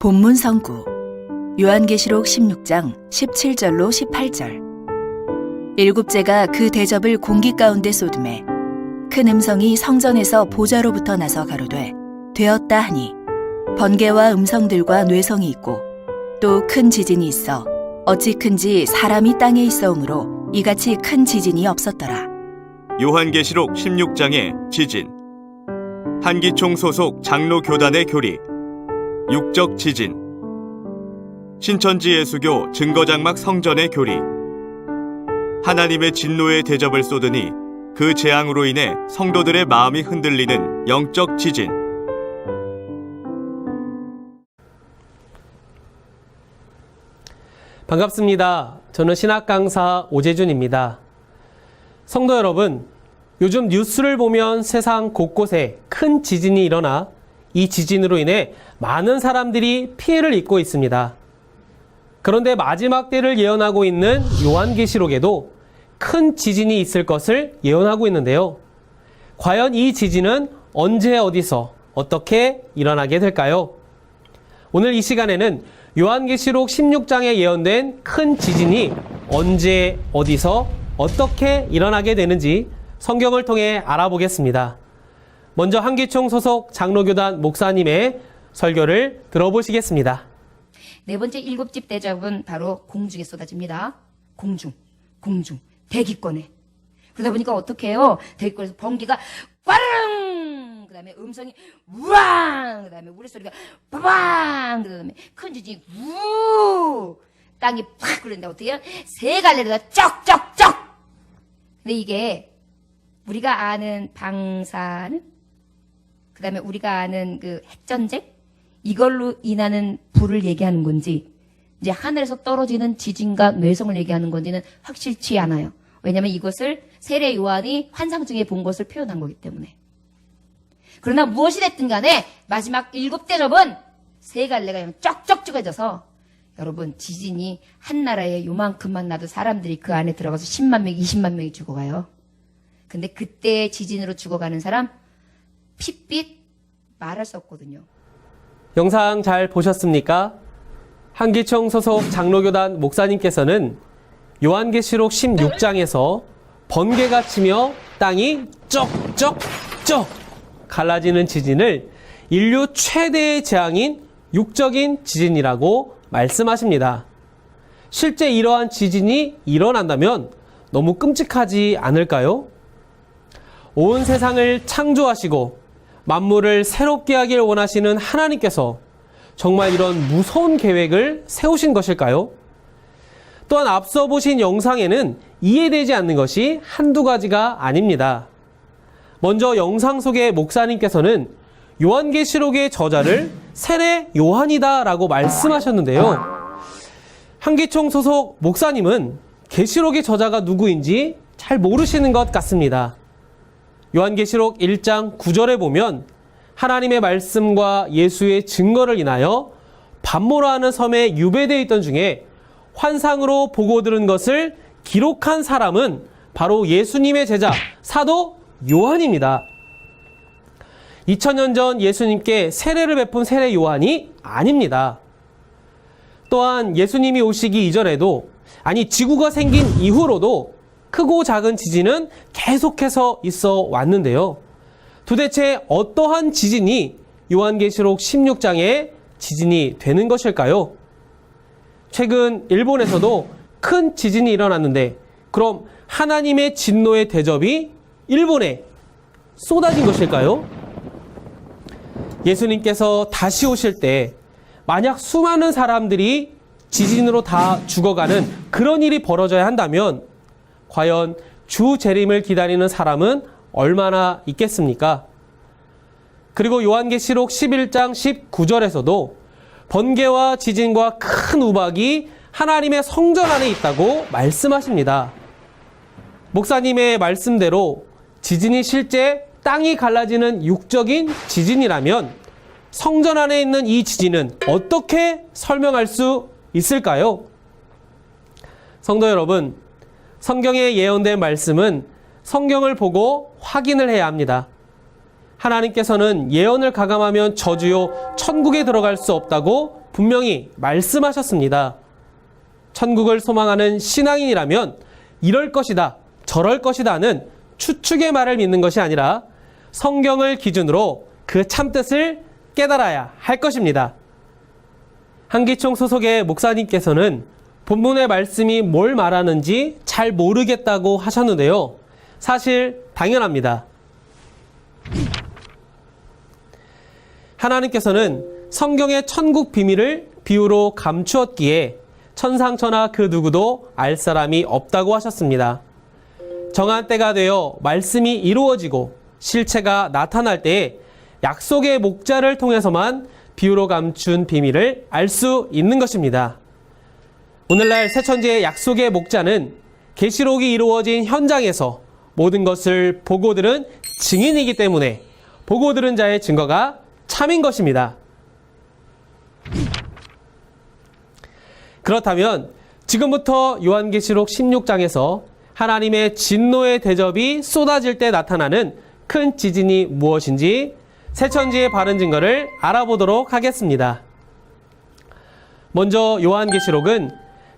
본문 성구 요한계시록 16장 17절로 18절. 일곱째가 그 대접을 공기 가운데 쏟음에 큰 음성이 성전에서 보좌로부터 나서 가로되 되었다 하니 번개와 음성들과 뇌성이 있고 또 큰 지진이 있어 어찌 큰지 사람이 땅에 있어오므로 이같이 큰 지진이 없었더라. 요한계시록 16장의 지진. 한기총 소속 장로 교단의 교리. 육적 지진. 신천지 예수교 증거장막 성전의 교리. 하나님의 진노의 대접을 쏟으니 그 재앙으로 인해 성도들의 마음이 흔들리는 영적 지진. 반갑습니다. 저는 신학 강사 오재준입니다. 성도 여러분, 요즘 뉴스를 보면 세상 곳곳에 큰 지진이 일어나 이 지진으로 인해 많은 사람들이 피해를 입고 있습니다. 그런데 마지막 때를 예언하고 있는 요한계시록에도 큰 지진이 있을 것을 예언하고 있는데요. 과연 이 지진은 언제 어디서 어떻게 일어나게 될까요? 오늘 이 시간에는 요한계시록 16장에 예언된 큰 지진이 언제 어디서 어떻게 일어나게 되는지 성경을 통해 알아보겠습니다. 먼저 한기총 소속 장로교단 목사님의 설교를 들어보시겠습니다. 네 번째 일곱 집 대접은 바로 공중에 쏟아집니다. 공중, 대기권에. 그러다 보니까 어떻게 해요? 대기권에서 번개가 빠릉! 그 다음에 음성이 우왕! 그 다음에 우레소리가 빠방! 그 다음에 큰 지진이 우! 땅이 팍 그러는데 어떻게 해요? 세 갈래로다 쩍쩍쩍! 근데 이게 우리가 아는 방사능? 그 다음에 우리가 아는 그 핵전쟁? 이걸로 인하는 불을 얘기하는 건지, 이제 하늘에서 떨어지는 지진과 뇌성을 얘기하는 건지는 확실치 않아요. 왜냐하면 이것을 세례 요한이 환상 중에 본 것을 표현한 거기 때문에. 그러나 무엇이 됐든 간에 마지막 일곱 대접은 세 갈래가 그냥 쩍쩍 쪼개져서 여러분 지진이 한 나라에 요만큼만 나도 사람들이 그 안에 들어가서 10만 명, 20만 명이 죽어가요. 근데 그때 지진으로 죽어가는 사람 핏빛 말할 수 없거든요. 영상 잘 보셨습니까? 한기총 소속 장로교단 목사님께서는 요한계시록 16장에서 번개가 치며 땅이 쩍쩍쩍 갈라지는 지진을 인류 최대의 재앙인 육적인 지진이라고 말씀하십니다. 실제 이러한 지진이 일어난다면 너무 끔찍하지 않을까요? 온 세상을 창조하시고 만물을 새롭게 하길 원하시는 하나님께서 정말 이런 무서운 계획을 세우신 것일까요? 또한 앞서 보신 영상에는 이해되지 않는 것이 한두 가지가 아닙니다. 먼저 영상 속의 목사님께서는 요한계시록의 저자를 세례 요한이다 라고 말씀하셨는데요. 한기총 소속 목사님은 계시록의 저자가 누구인지 잘 모르시는 것 같습니다. 요한계시록 1장 9절에 보면 하나님의 말씀과 예수의 증거를 인하여 밤모라하는 섬에 유배되어 있던 중에 환상으로 보고 들은 것을 기록한 사람은 바로 예수님의 제자 사도 요한입니다. 2000년 전 예수님께 세례를 베푼 세례 요한이 아닙니다. 또한 예수님이 오시기 이전에도, 아니 지구가 생긴 이후로도 크고 작은 지진은 계속해서 있어 왔는데요. 도대체 어떠한 지진이 요한계시록 16장의 지진이 되는 것일까요? 최근 일본에서도 큰 지진이 일어났는데 그럼 하나님의 진노의 대접이 일본에 쏟아진 것일까요? 예수님께서 다시 오실 때 만약 수많은 사람들이 지진으로 다 죽어가는 그런 일이 벌어져야 한다면 과연 주 재림을 기다리는 사람은 얼마나 있겠습니까? 그리고 요한계시록 11장 19절에서도 번개와 지진과 큰 우박이 하나님의 성전 안에 있다고 말씀하십니다. 목사님의 말씀대로 지진이 실제 땅이 갈라지는 육적인 지진이라면 성전 안에 있는 이 지진은 어떻게 설명할 수 있을까요? 성도 여러분, 성경에 예언된 말씀은 성경을 보고 확인을 해야 합니다. 하나님께서는 예언을 가감하면 저주요 천국에 들어갈 수 없다고 분명히 말씀하셨습니다. 천국을 소망하는 신앙인이라면 이럴 것이다, 저럴 것이다는 추측의 말을 믿는 것이 아니라 성경을 기준으로 그 참뜻을 깨달아야 할 것입니다. 한기총 소속의 목사님께서는 본문의 말씀이 뭘 말하는지 잘 모르겠다고 하셨는데요. 사실 당연합니다. 하나님께서는 성경의 천국 비밀을 비유로 감추었기에 천상천하 그 누구도 알 사람이 없다고 하셨습니다. 정한 때가 되어 말씀이 이루어지고 실체가 나타날 때에 약속의 목자를 통해서만 비유로 감춘 비밀을 알 수 있는 것입니다. 오늘날 새천지의 약속의 목자는 계시록이 이루어진 현장에서 모든 것을 보고 들은 증인이기 때문에 보고 들은 자의 증거가 참인 것입니다. 그렇다면 지금부터 요한계시록 16장에서 하나님의 진노의 대접이 쏟아질 때 나타나는 큰 지진이 무엇인지 새천지의 바른 증거를 알아보도록 하겠습니다. 먼저 요한계시록은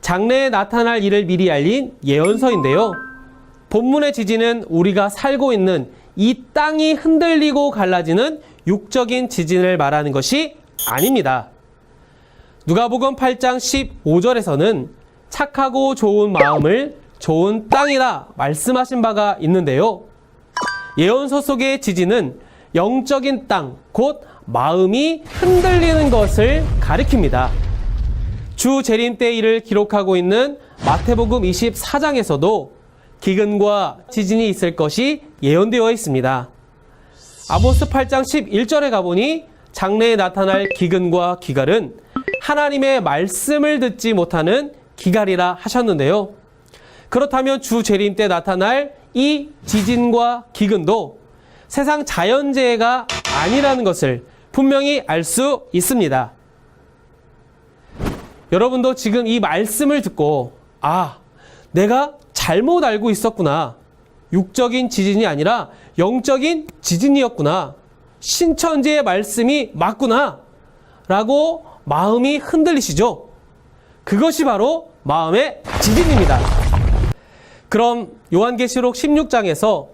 장래에 나타날 일을 미리 알린 예언서인데요. 본문의 지진은 우리가 살고 있는 이 땅이 흔들리고 갈라지는 육적인 지진을 말하는 것이 아닙니다. 누가복음 8장 15절에서는 착하고 좋은 마음을 좋은 땅이라 말씀하신 바가 있는데요. 예언서 속의 지진은 영적인 땅, 곧 마음이 흔들리는 것을 가리킵니다. 주 재림 때 일을 기록하고 있는 마태복음 24장에서도 기근과 지진이 있을 것이 예언되어 있습니다. 아모스 8장 11절에 가보니 장래에 나타날 기근과 기갈은 하나님의 말씀을 듣지 못하는 기갈이라 하셨는데요. 그렇다면 주 재림 때 나타날 이 지진과 기근도 세상 자연재해가 아니라는 것을 분명히 알 수 있습니다. 여러분도 지금 이 말씀을 듣고 내가 잘못 알고 있었구나. 육적인 지진이 아니라 영적인 지진이었구나. 신천지의 말씀이 맞구나. 라고 마음이 흔들리시죠? 그것이 바로 마음의 지진입니다. 그럼 요한계시록 16장에서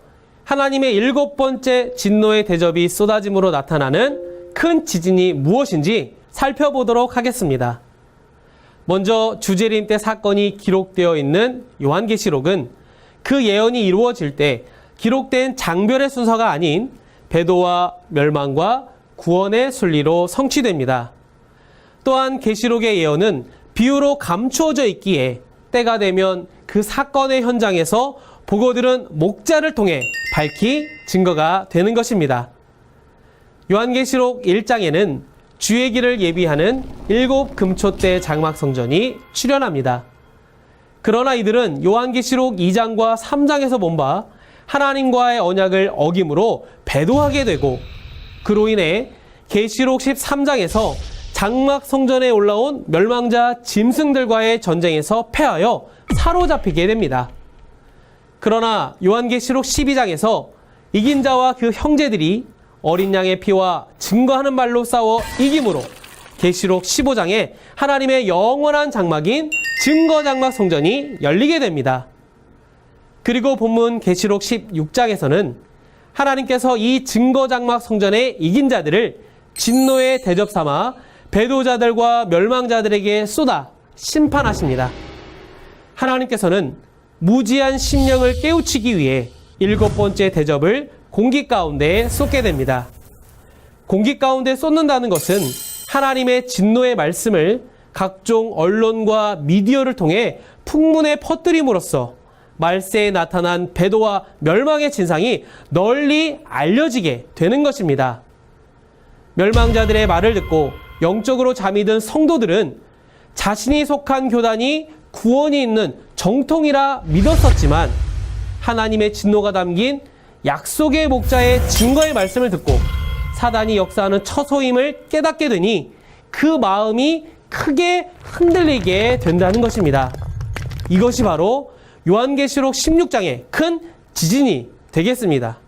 하나님의 7번째 진노의 대접이 쏟아짐으로 나타나는 큰 지진이 무엇인지 살펴보도록 하겠습니다. 먼저 주재림 때 사건이 기록되어 있는 요한계시록은 그 예언이 이루어질 때 기록된 장별의 순서가 아닌 배도와 멸망과 구원의 순리로 성취됩니다. 또한 계시록의 예언은 비유로 감추어져 있기에 때가 되면 그 사건의 현장에서 보고 들은 목자를 통해 밝히 증거가 되는 것입니다. 요한계시록 1장에는 주의 길을 예비하는 7 금초대 장막 성전이 출현합니다. 그러나 이들은 요한계시록 2장과 3장에서 본 바 하나님과의 언약을 어김으로 배도하게 되고 그로 인해 계시록 13장에서 장막 성전에 올라온 멸망자 짐승들과의 전쟁에서 패하여 사로잡히게 됩니다. 그러나 요한계시록 12장에서 이긴 자와 그 형제들이 어린 양의 피와 증거하는 말로 싸워 이김으로 계시록 15장에 하나님의 영원한 장막인 증거장막 성전이 열리게 됩니다. 그리고 본문 계시록 16장에서는 하나님께서 이 증거장막 성전에 이긴 자들을 진노의 대접 삼아 배도자들과 멸망자들에게 쏟아 심판하십니다. 하나님께서는 무지한 심령을 깨우치기 위해 7번째 대접을 공기 가운데에 쏟게 됩니다. 공기 가운데 쏟는다는 것은 하나님의 진노의 말씀을 각종 언론과 미디어를 통해 풍문에 퍼뜨림으로써 말세에 나타난 배도와 멸망의 진상이 널리 알려지게 되는 것입니다. 멸망자들의 말을 듣고 영적으로 잠이 든 성도들은 자신이 속한 교단이 구원이 있는 정통이라 믿었었지만 하나님의 진노가 담긴 약속의 목자의 증거의 말씀을 듣고 사단이 역사하는 처소임을 깨닫게 되니 그 마음이 크게 흔들리게 된다는 것입니다. 이것이 바로 요한계시록 16장의 큰 지진이 되겠습니다.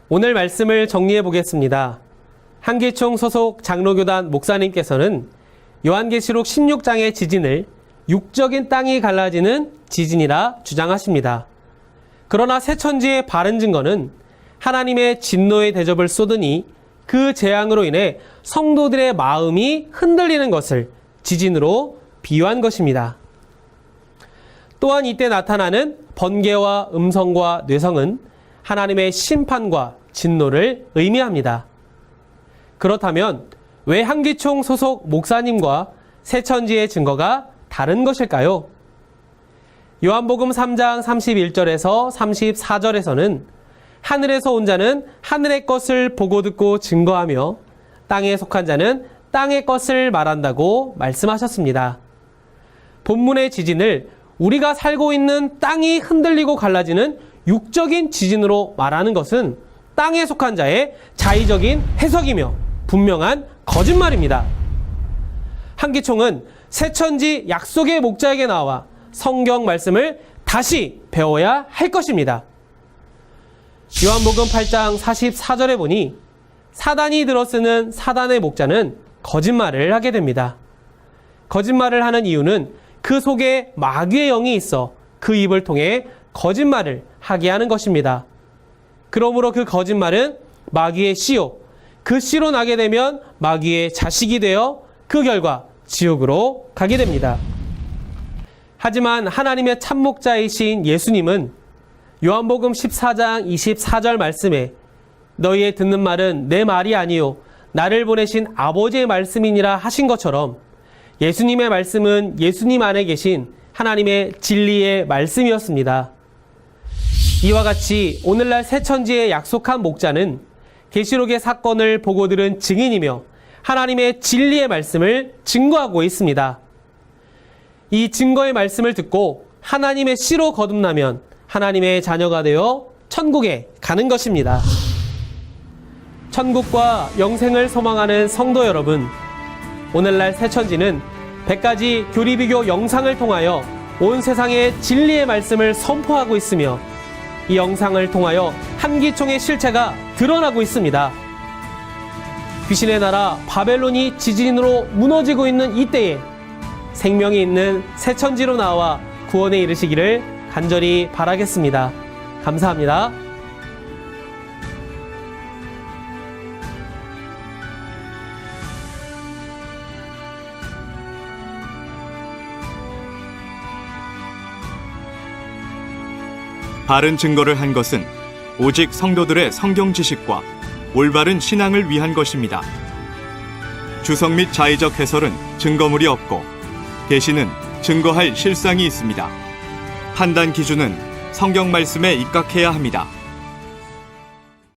오늘 말씀을 정리해 보겠습니다. 한기총 소속 장로교단 목사님께서는 요한계시록 16장의 지진을 육적인 땅이 갈라지는 지진이라 주장하십니다. 그러나 새천지의 바른 증거는 하나님의 진노의 대접을 쏟으니 그 재앙으로 인해 성도들의 마음이 흔들리는 것을 지진으로 비유한 것입니다. 또한 이때 나타나는 번개와 음성과 뇌성은 하나님의 심판과 진노를 의미합니다. 그렇다면 왜 한기총 소속 목사님과 새천지의 증거가 다른 것일까요? 요한복음 3장 31절에서 34절에서는 하늘에서 온 자는 하늘의 것을 보고 듣고 증거하며 땅에 속한 자는 땅의 것을 말한다고 말씀하셨습니다. 본문의 지진을 우리가 살고 있는 땅이 흔들리고 갈라지는 육적인 지진으로 말하는 것은 땅에 속한 자의 자의적인 해석이며 분명한 거짓말입니다. 한기총은 새천지 약속의 목자에게 나와 성경 말씀을 다시 배워야 할 것입니다. 요한복음 8장 44절에 보니 사단이 들어쓰는 사단의 목자는 거짓말을 하게 됩니다. 거짓말을 하는 이유는 그 속에 마귀의 영이 있어 그 입을 통해 거짓말을 하게 하는 것입니다. 그러므로 그 거짓말은 마귀의 씨요, 그 씨로 나게 되면 마귀의 자식이 되어 그 결과 지옥으로 가게 됩니다. 하지만 하나님의 참목자이신 예수님은 요한복음 14장 24절 말씀에 너희의 듣는 말은 내 말이 아니요 나를 보내신 아버지의 말씀이니라 하신 것처럼 예수님의 말씀은 예수님 안에 계신 하나님의 진리의 말씀이었습니다. 이와 같이 오늘날 새천지의 약속한 목자는 계시록의 사건을 보고 들은 증인이며 하나님의 진리의 말씀을 증거하고 있습니다. 이 증거의 말씀을 듣고 하나님의 씨로 거듭나면 하나님의 자녀가 되어 천국에 가는 것입니다. 천국과 영생을 소망하는 성도 여러분, 오늘날 새천지는 100가지 교리비교 영상을 통하여 온 세상에 진리의 말씀을 선포하고 있으며 이 영상을 통하여 한기총의 실체가 드러나고 있습니다. 귀신의 나라 바벨론이 지진으로 무너지고 있는 이때에 생명이 있는 새천지로 나와 구원에 이르시기를 간절히 바라겠습니다. 감사합니다. 바른 증거를 한 것은 오직 성도들의 성경 지식과 올바른 신앙을 위한 것입니다. 주석 및 자의적 해설은 증거물이 없고 계시는 증거할 실상이 있습니다. 판단 기준은 성경 말씀에 입각해야 합니다.